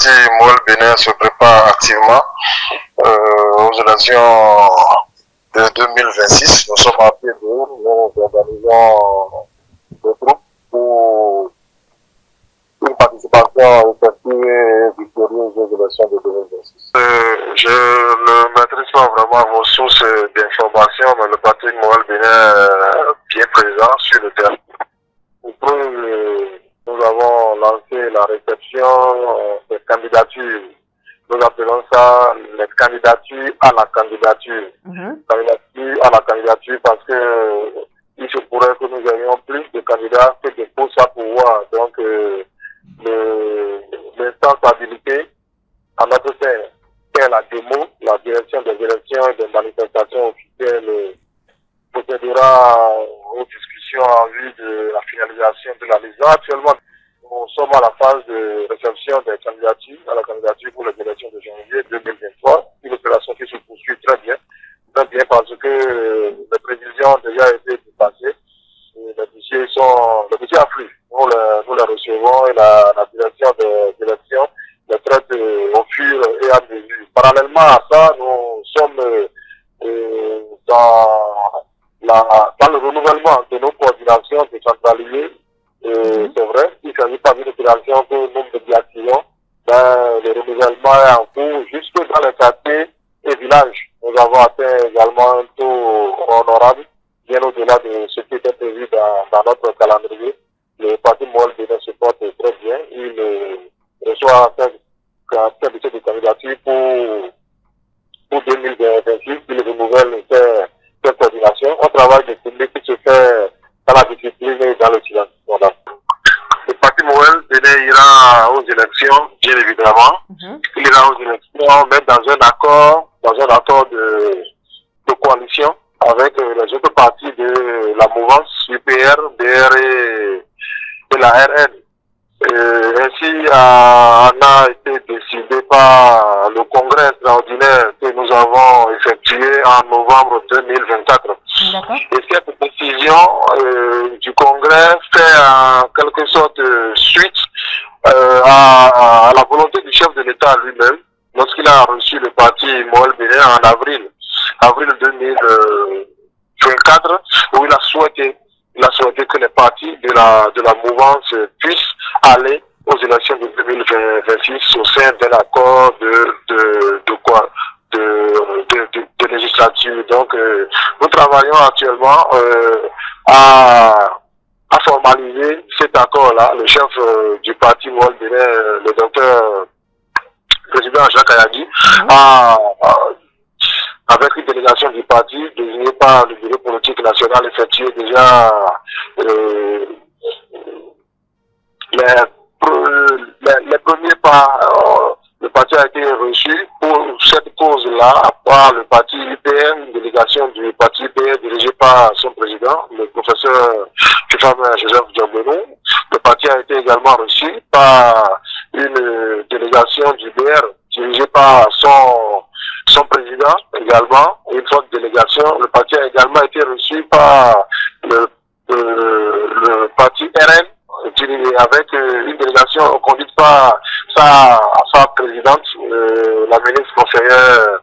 parti Moël Bénin se prépare activement aux élections de 2026. Nous sommes à pied d'œuvre, nous organisons des groupes pour une participation effective et victorieuse aux élections de 2026. Je ne maîtrise pas vraiment vos sources d'informations, mais le parti Moël Bénin est bien présent sur le terrain. Nous avons lancé la réception des candidatures. Nous appelons ça les candidatures à la candidature. Candidature à la candidature parce que il se pourrait que nous ayons plus de candidats que de postes à pouvoir. Donc, l'instance habilitée à notre sein, c'est la démo, la direction des élections et des manifestations officielles procédera aux discussions en vue de la finalisation de la liste. Actuellement, nous sommes à la phase de réception des candidatures, à la candidature pour les élections de janvier 2023. Une opération qui se poursuit très bien parce que les prévisions ont déjà été dépassées. Les dossiers affluent. Nous les recevons et la direction des élections les traite au fur et à mesure. Parallèlement à ça, nous sommes dans le renouvellement de nos coordinations décentralisées. C'est vrai, il ne s'agit pas d'une opération que nous médiatisons, mais le renouvellement est en cours jusque dans les quartiers et villages. Nous avons atteint également un taux honorable, bien au-delà de ce qui était prévu dans notre calendrier. Le parti Moël Bénin se porte très bien. Il reçoit un budget de candidature pour 2026. Il renouvelle ses coordinations. Un travail de public qui se fait dans la discipline et dans le silence. Voilà. Le parti Moël Bénin ira aux élections, bien évidemment. Il ira aux élections, mais dans un accord de coalition avec les autres partis de la mouvance UPR, BR et la RN. Ainsi, en a été décidé par le congrès extraordinaire que nous avons effectué en novembre 2024. Et cette décision du congrès fait en quelque sorte suite à la volonté du chef de l'État lui-même lorsqu'il a reçu le parti Moël Bénin en avril 2024, où il a souhaité que les partis de la mouvance puissent aller aux élections de 2026 au sein d'un accord de législature. Donc, nous travaillons actuellement à formaliser cet accord-là. Le chef du parti Moël Bénin, le docteur président Jacques Ayadi, avec une délégation du parti désignée par le bureau politique national, effectué déjà les premiers pas. Le parti a été reçu pour cette cause-là par le parti UPM, une délégation du parti UPM dirigée par son président, le professeur Joseph Diombenou. Le parti a été également reçu par une délégation du BR dirigée par son président également, une forte délégation. Le parti a également été reçu par le parti RN, avec une délégation conduite par sa présidente, la ministre conseillère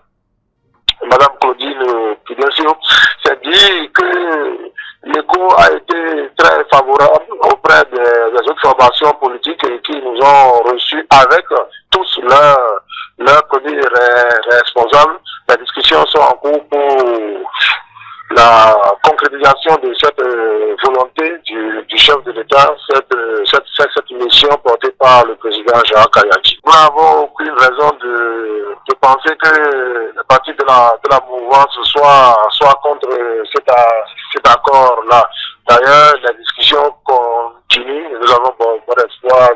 Madame Claudine Pudensio. C'est dit que l'écho a été très favorable auprès des autres formations politiques qui nous ont reçus avec tous leurs premiers responsables. Les discussions sont en cours pour la concrétisation de cette volonté du chef de l'État, cette mission portée par le président Jacques Ayadi. Nous n'avons aucune raison de penser que les partis de la mouvance soient contre cet accord-là. D'ailleurs, la discussion continue. Nous avons bon espoir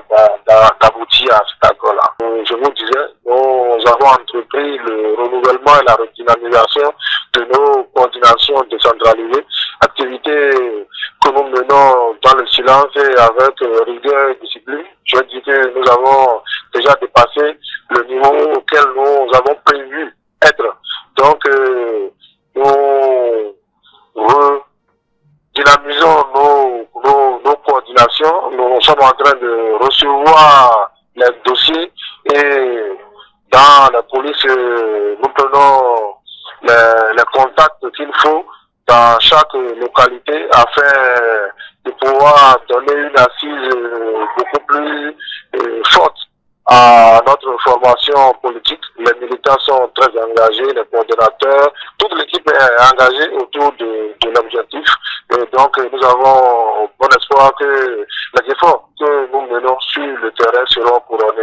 d'aboutir à cet accord-là. Je vous disais, nous avons entrepris le renouvellement et la redynamisation de nos coordinations décentralisées, activités que nous menons dans le silence et avec rigueur et discipline. Je dis que nous avons déjà dépassé le niveau auquel nous avons prévu être. Donc, nous dynamisons nos coordinations. Nous sommes en train de recevoir les dossiers et dans la police, nous prenons les contacts qu'il faut dans chaque localité afin de pouvoir donner une assise beaucoup plus forte à notre formation politique. Les militants sont très engagés, les coordonnateurs, toute l'équipe est engagée autour de l'objectif. Et donc, nous avons bon espoir que les efforts que nous menons sur le terrain seront couronnés